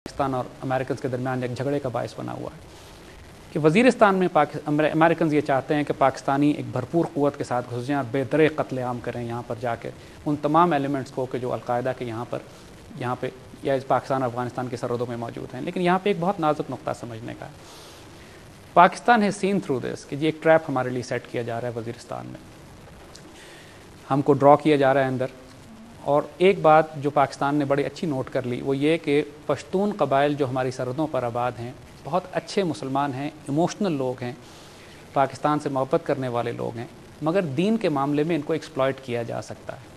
پاکستان اور امریکن کے درمیان ایک جھگڑے کا باعث بنا ہوا ہے کہ وزیرستان میں امریکنز یہ چاہتے ہیں کہ پاکستانی ایک بھرپور قوت کے ساتھ گھس جائیں اور بے درے قتل عام کریں یہاں پر جا کے ان تمام ایلیمنٹس کو کہ جو القاعدہ کے یہاں پہ یا پاکستان اور افغانستان کی سرحدوں میں موجود ہیں. لیکن یہاں پہ ایک بہت نازک نقطہ سمجھنے کا ہے. پاکستان ہے سین تھرو دس کہ یہ ایک ٹریپ ہمارے لیے سیٹ کیا جا رہا ہے وزیرستان میں, ہم کو ڈرا کیا جا رہا ہے اندر. اور ایک بات جو پاکستان نے بڑی اچھی نوٹ کر لی وہ یہ کہ پشتون قبائل جو ہماری سرحدوں پر آباد ہیں بہت اچھے مسلمان ہیں, ایموشنل لوگ ہیں, پاکستان سے محبت کرنے والے لوگ ہیں, مگر دین کے معاملے میں ان کو ایکسپلائٹ کیا جا سکتا ہے.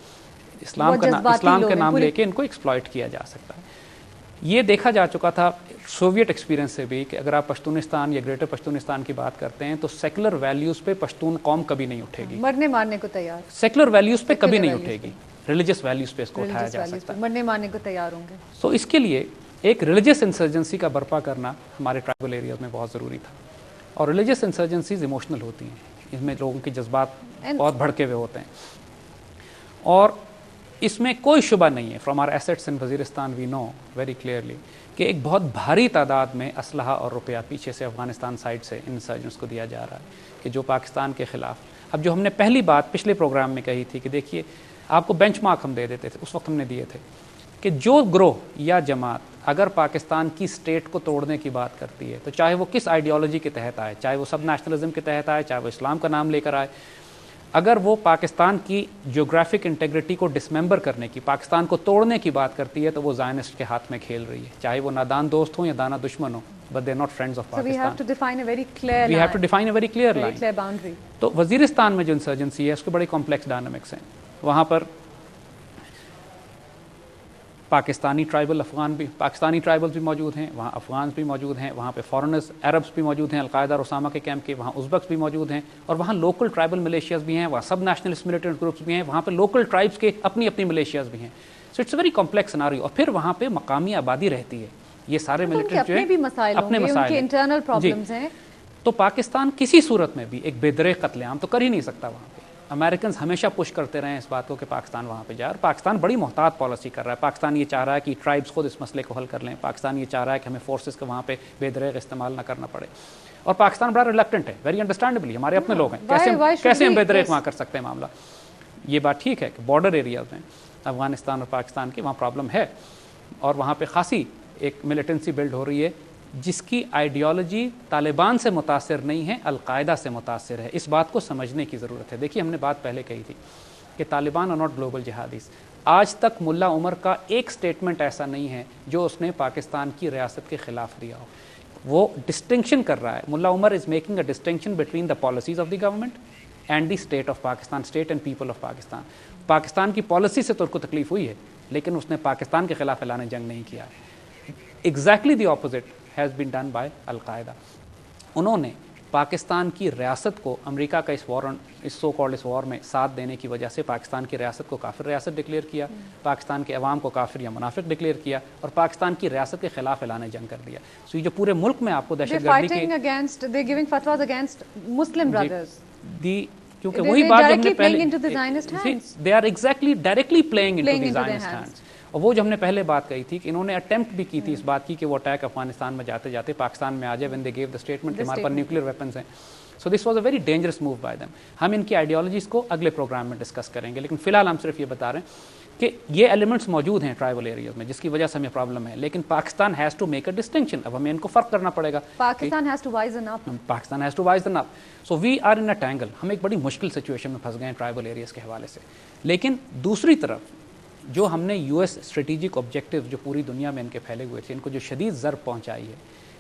اسلام کا نام لے کے ان کو ایکسپلائٹ کیا جا سکتا ہے. یہ دیکھا جا چکا تھا سوویٹ ایکسپیرینس سے بھی کہ اگر آپ پشتونستان یا گریٹر پشتونستان کی بات کرتے ہیں تو سیکولر ویلیوز پہ پشتون قوم کبھی نہیں اٹھے گی, مرنے مارنے کو تیار, سیکولر ویلیوز پہ کبھی نہیں اٹھے گی, ریلیجس ویلیوز پہ اس کو اٹھایا جا سکتا ہے, مرنے مارنے کو تیار ہوں گے. سو اس کے لیے ایک ریلیجس انسرجنسی کا برپا کرنا ہمارے ٹرائبل ایریاز میں بہت ضروری تھا. اور ریلیجس انسرجنسیز ایموشنل ہوتی ہیں, اس میں لوگوں کے جذبات بہت بھڑکے ہوئے ہوتے ہیں, اور اس میں کوئی شبہ نہیں ہے. From our assets in Waziristan we know very clearly کہ ایک بہت بھاری تعداد میں اسلحہ اور روپیہ پیچھے سے افغانستان سائڈ سے انسرجنٹس کو دیا جا رہا ہے کہ جو پاکستان کے خلاف. اب جو ہم نے پہلی بات پچھلے پروگرام میں کہی تھی کہ دیکھیے آپ کو بینچ مارک ہم دے دیتے تھے, اس وقت ہم نے دیے تھے کہ جو گروہ یا جماعت اگر پاکستان کی اسٹیٹ کو توڑنے کی بات کرتی ہے تو چاہے وہ کس آئیڈیالوجی کے تحت آئے, چاہے وہ سب نیشنلزم کے تحت آئے, چاہے وہ اسلام کا نام لے کر آئے, اگر وہ پاکستان کی جیوگرافک انٹیگریٹی کو ڈسممبر کرنے کی, پاکستان کو توڑنے کی بات کرتی ہے تو وہ زائنسٹ کے ہاتھ میں کھیل رہی ہے, چاہے وہ نادان دوست ہوں یا دانا دشمن ہوں, but they're not friends of Pakistan. So we have to define a very clear line. We have to define a very clear line. Very clear boundary. تو وزیرستان میں جو انسرجنسی ہے اس کے بڑے کمپلیکس ڈائنامکس ہیں. وہاں پر پاکستانی ٹرائبلز بھی موجود ہیں, وہاں افغانز بھی موجود ہیں, وہاں پہ فارنرز عربز بھی موجود ہیں القاعدہ اور اسامہ کے کیمپ کے, وہاں ازبکس بھی موجود ہیں, اور وہاں لوکل ٹرائبل ملیشیاز بھی ہیں, وہاں سب نیشنلسٹ ملیٹنٹ گروپس بھی ہیں, وہاں پہ لوکل ٹرائبس کے اپنی ملیشیاز بھی ہیں. So it's a very complex scenario. اور پھر وہاں پہ مقامی آبادی رہتی ہے, یہ سارے ملیٹنٹ جو ہیں اپنے مسائل انٹرنل پرابلمز ہیں. تو پاکستان کسی صورت میں بھی ایک بے درے قتل عام تو کر ہی نہیں سکتا وہاں پہ. امریکنز ہمیشہ پش کرتے رہے ہیں اس بات کو کہ پاکستان وہاں پہ جائے, اور پاکستان بڑی محتاط پالیسی کر رہا ہے. پاکستان یہ چاہ رہا ہے کہ ٹرائبس خود اس مسئلے کو حل کر لیں, پاکستان یہ چاہ رہا ہے کہ ہمیں فورسز کا وہاں پہ بے دریغ استعمال نہ کرنا پڑے, اور پاکستان بڑا ریلیکٹنٹ ہے, ویری انڈرسٹینڈبلی, ہمارے اپنے لوگ ہیں, کیسے ہم بے دریغ وہاں کر سکتے ہیں معاملہ. یہ بات ٹھیک ہے کہ بارڈر ایریاز میں افغانستان اور پاکستان کے وہاں پرابلم ہے, اور وہاں پہ خاصی ایک ملیٹنسی بلڈ ہو رہی ہے جس کی آئیڈیالوجی طالبان سے متاثر نہیں ہے, القاعدہ سے متاثر ہے. اس بات کو سمجھنے کی ضرورت ہے. دیکھیے ہم نے بات پہلے کہی تھی کہ طالبان اور ناٹ گلوبل جہادیز. آج تک ملا عمر کا ایک سٹیٹمنٹ ایسا نہیں ہے جو اس نے پاکستان کی ریاست کے خلاف دیا ہو. وہ ڈسٹنکشن کر رہا ہے. Mullah Omar is making a distinction between the policies of the government and the state of Pakistan, state and people of Pakistan. Pakistan کی پالیسی سے تو ان کو تکلیف ہوئی ہے, لیکن اس نے پاکستان کے خلاف اعلان جنگ نہیں کیا ہے. Exactly the opposite has been done by القاعدہ. انہوں نے پاکستان کی ریاست کو امریکہ کا اس سو کالڈ اس وار میں ساتھ دینے کی وجہ سے پاکستان کی ریاست کو کافر ریاست ڈکلیئر کیا, پاکستان کے عوام کو کافر یا منافق ڈکلیئر کیا, اور پاکستان کی ریاست کے خلاف اعلان جنگ کر دیا. سو یہ جو پورے ملک میں آپ کو دہشت گردی کے کیونکہ وہی بات جو ہم نے پہلے they are exactly directly playing into the Zionist hands. اور وہ جو ہم نے پہلے بات کہی تھی کہ انہوں نے اٹیمپٹ بھی کی تھی اس بات کی کہ وہ اٹیک افغانستان میں جاتے جاتے پاکستان میں آ جائے when they gave the statement کہ ہمارے پاس نیوکلیئر ویپنز ہیں. So this was a very dangerous move by them. ہم ان کی آئیڈیالوجیز کو اگلے پروگرام میں ڈسکس کریں گے, لیکن فی الحال ہم صرف یہ بتا رہے ہیں کہ یہ ایلیمنٹس موجود ہیں ٹرائبل ایریاز میں جس کی وجہ سے ہمیں پرابلم ہے, لیکن Pakistan has to make a distinction. اب ہمیں ان کو فرق کرنا پڑے گا. Pakistan has to wisen up. Pakistan has to wisen up. So we are in a tangle. ہم ایک بڑی مشکل سچویشن میں پھنس گئے ہیں ٹرائبل ایریاز کے حوالے سے. لیکن دوسری طرف جو ہم نے یو ایس اسٹریٹجک آبجیکٹیو جو پوری دنیا میں ان کے پھیلے ہوئے تھے, ان کو جو شدید ضرب پہنچائی ہے,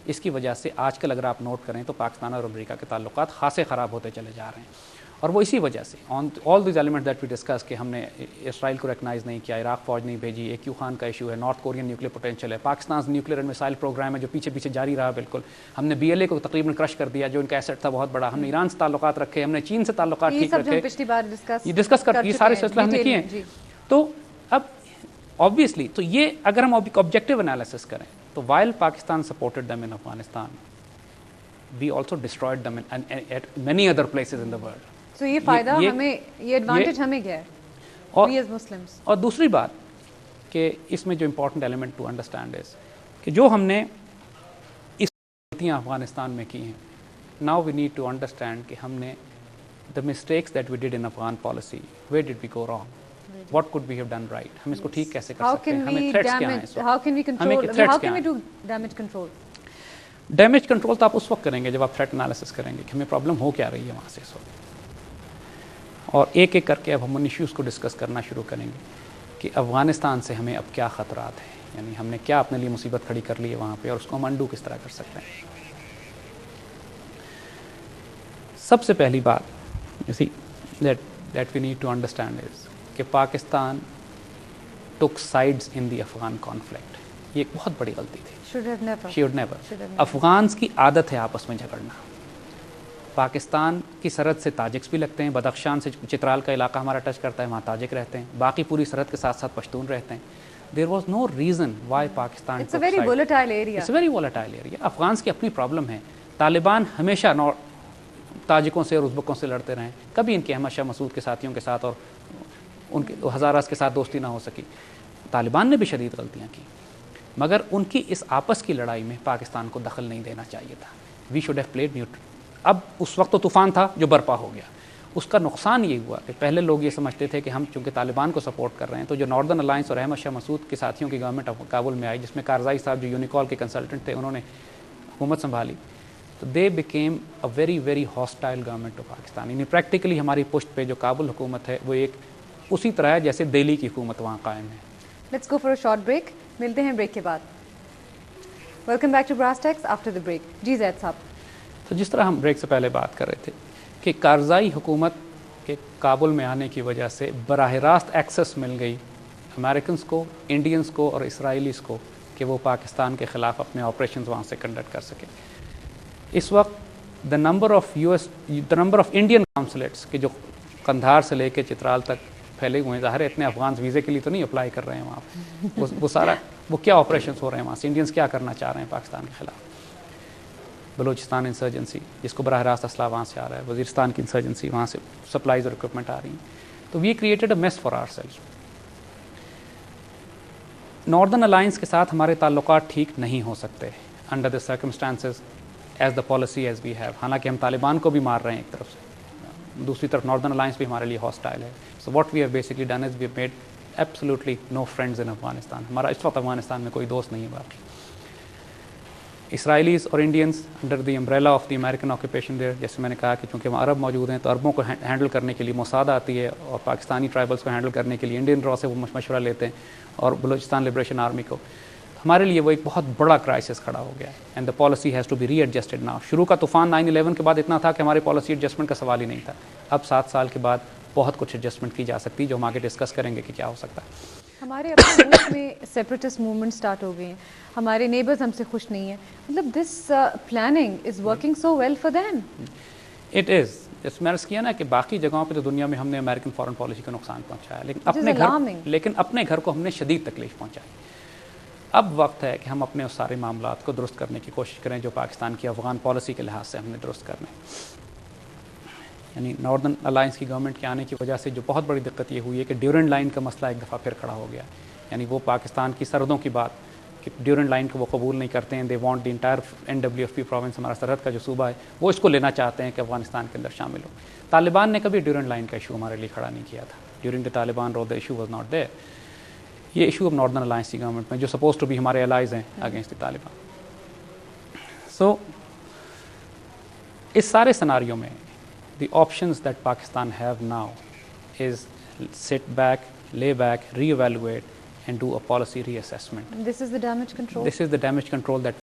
اس کی وجہ سے آج کل اگر آپ نوٹ کریں تو پاکستان اور امریکہ کے تعلقات خاصے خراب ہوتے چلے جا رہے ہیں. اور وہ اسی وجہ سے all these element that we discuss کہ ہم نے اسرائیل کو ریکگنائز نہیں کیا, عراق فوج نہیں بھیجی, اے کیو خان کا ایشو ہے, نارتھ کورین نیوکلیئر پوٹینشیل ہے, Pakistan nuclear and missile program ہے جو پیچھے جاری رہا بالکل. ہم نے BLA کو تقریباً کرش کر دیا جو ان کا ایسٹ تھا بہت بڑا. ہم نے ایران سے تعلقات رکھے, ہم نے چین سے تعلقات ٹھیک رکھے, یہ ڈسکس کر یہ سارے سلسلے ہم نے کیے ہیں. تو اب obviously تو یہ اگر ہم آبجیکٹیو انالیسس کریں تو while Pakistan supported them in Afghanistan, we also destroyed them at many other places in the world. تو یہ فائدہ ہمیں, یہ ایڈوانٹیج ہمیں گیا ہے we as Muslims. اور دوسری بات کہ اس میں جو important element to understand is کہ جو ہم نے اس غلطیاں افغانستان میں کی ہیں, now we need to understand کہ ہم نے the mistakes that we did in Afghan policy, where did we go wrong, what could we have done right, ہم اس کو ٹھیک کیسے کر سکتے ہیں, ہمیں threats کیا ہیں اس وقت, how can we control, how can we do damage control. Damage control تو آپ اس وقت کریں گے جب آپ تھریٹ انالیسس کریں گے کہ ہمیں پرابلم ہو کیا رہی ہے وہاں سے اس وقت, اور ایک ایک کر کے اب ہم ان ایشوز کو ڈسکس کرنا شروع کریں گے کہ افغانستان سے ہمیں اب کیا خطرات ہیں, یعنی ہم نے کیا اپنے لیے مصیبت کھڑی کر لی ہے وہاں پہ, اور اس کو ہم انڈو کس طرح کر سکتے ہیں. سب سے پہلی بات that we need to understand is کہ Pakistan took sides in the Afghan conflict. یہ ایک بہت بڑی غلطی تھی. Should never. افغانس کی عادت ہے آپس میں جھگڑنا. پاکستان کی سرحد سے تاجکس بھی لگتے ہیں, بدخشان سے چترال کا علاقہ ہمارا ٹچ کرتا ہے, وہاں تاجک رہتے ہیں, باقی پوری سرحد کے ساتھ ساتھ پشتون رہتے ہیں. There was no reason why Pakistan It's a very volatile area. It's a very volatile area. Afghans کی اپنی پرابلم ہے. طالبان ہمیشہ تاجکوں سے اور ازبکوں سے لڑتے رہے, کبھی ان کے احمد شاہ مسعود کے ساتھیوں کے ساتھ اور ان کے ہزاراز کے ساتھ دوستی نہ ہو سکی. طالبان نے بھی شدید غلطیاں کی, مگر ان کی اس آپس کی لڑائی میں پاکستان کو دخل نہیں دینا چاہیے تھا. We should have played neutral. اب اس وقت تو طوفان تھا جو برپا ہو گیا, اس کا نقصان یہ ہوا کہ پہلے لوگ یہ سمجھتے تھے کہ ہم چونکہ طالبان کو سپورٹ کر رہے ہیں, تو جو ناردرن الائنس اور احمد شاہ مسعود کے ساتھیوں کی گورنمنٹ کابل میں آئی, جس میں کارزائی صاحب جو یونیکال کے کنسلٹنٹ تھے انہوں نے حکومت سنبھالی, تو they became a very very hostile government of Pakistan. یعنی پریکٹیکلی ہماری پشت پہ جو کابل حکومت ہے وہ ایک اسی طرح ہے جیسے دہلی کی حکومت وہاں قائم ہے. Let's go for a short break, ملتے ہیں بریک کے بعد. Welcome back to brass tacks after the break. جی زید صاحب, تو جس طرح ہم بریک سے پہلے بات کر رہے تھے کہ کارزائی حکومت کے کابل میں آنے کی وجہ سے براہ راست ایکسس مل گئی امریکنز کو, انڈینز کو اور اسرائیلیز کو کہ وہ پاکستان کے خلاف اپنے آپریشنز وہاں سے کنڈکٹ کر سکیں. اس وقت the number of انڈین کانسولیٹس کہ جو قندھار سے لے کے چترال تک پھیلے ہوئے ہیں, ظاہر ہے اتنے افغانز ویزے کے لیے تو نہیں اپلائی کر رہے ہیں وہاں, وہ سارا وہ کیا آپریشنز ہو رہے ہیں وہاں سے, انڈینز کیا کرنا چاہ رہے ہیں پاکستان کے خلاف. بلوچستان انسرجنسی جس کو براہ راست اسلحہ وہاں سے آ رہا ہے, وزیرستان کی انسرجنسی وہاں سے سپلائز اور اکوپمنٹ آ رہی ہیں. تو we created a mess for ourselves. Northern alliance کے ساتھ ہمارے تعلقات ٹھیک نہیں ہو سکتے under the circumstances as the policy as we have. حالانکہ ہم طالبان کو بھی مار رہے ہیں ایک طرف سے, دوسری طرف ناردرن الائنس بھی ہمارے لیے ہاسٹائل ہے. So what we have basically done is we have made absolutely no friends in Afghanistan. ہمارا اس وقت افغانستان میں کوئی دوست نہیں ہے باقی. اسرائیلیز اور Indians under the umbrella of the American occupation there, جیسے میں نے کہا کہ چونکہ وہاں عرب موجود ہیں تو عربوں کو ہینڈل کرنے کے لیے موساد آتی ہے, اور پاکستانی ٹرائبلس کو ہینڈل کرنے کے لیے انڈین را سے وہ مشورہ لیتے ہیں, اور بلوچستان لبریشن آرمی کو. ہمارے لیے وہ ایک بہت بڑا کرائسس کھڑا ہو گیا ہے, and the policy has to be readjusted now. شروع کا طوفان 9/11 کے بعد اتنا تھا کہ ہماری پالیسی ایڈجسٹمنٹ کا سوال ہی نہیں تھا. اب 7 سال کے بعد بہت کچھ ایڈجسٹمنٹ کی جا سکتی ہے, جو ہم آگے ڈسکس کریں گے کہ کیا ہو سکتا ہے. ہمارے اپنے ملک میں سیپریٹسٹ موومنٹ سٹارٹ ہو گئے ہیں, ہمارے نیبرز ہم سے خوش نہیں ہیں. مطلب this planning is working so well for them. It is, جس میں عرض کیا نا کہ باقی جگہوں پہ تو دنیا میں ہم نے امریکن فارن پالیسی کو نقصان پہنچایا, لیکن اپنے گھر کو ہم نے شدید تکلیف پہنچائی. اب وقت ہے کہ ہم اپنے اس سارے معاملات کو درست کرنے کی کوشش کریں جو پاکستان کی افغان پالیسی کے لحاظ سے ہم نے درست کرنے. یعنی ناردرن الائنس کی گورنمنٹ کے آنے کی وجہ سے جو بہت بڑی دقت یہ ہوئی ہے کہ ڈیورنڈ لائن کا مسئلہ ایک دفعہ پھر کھڑا ہو گیا. یعنی وہ پاکستان کی سرحدوں کی بات کہ ڈیورنڈ لائن کو وہ قبول نہیں کرتے ہیں. They want the entire NWFP province, ہمارا سرحد کا جو صوبہ ہے وہ اس کو لینا چاہتے ہیں کہ افغانستان کے اندر شامل ہو. طالبان نے کبھی ڈیورنڈ لائن کا ایشو ہمارے لیے کھڑا نہیں کیا تھا. During the Taliban rule the issue was not there. یہ ایشو اب ناردرن الائنس کی گورنمنٹ میں جو سپوز ٹو بی ہمارے الائز ہیں اگینسٹ دی طالبان. سو اس سارے سناریوں میں the options that Pakistan have now is sit back, lay back, re-evaluate and do a policy reassessment. This is the damage control. This is the damage control that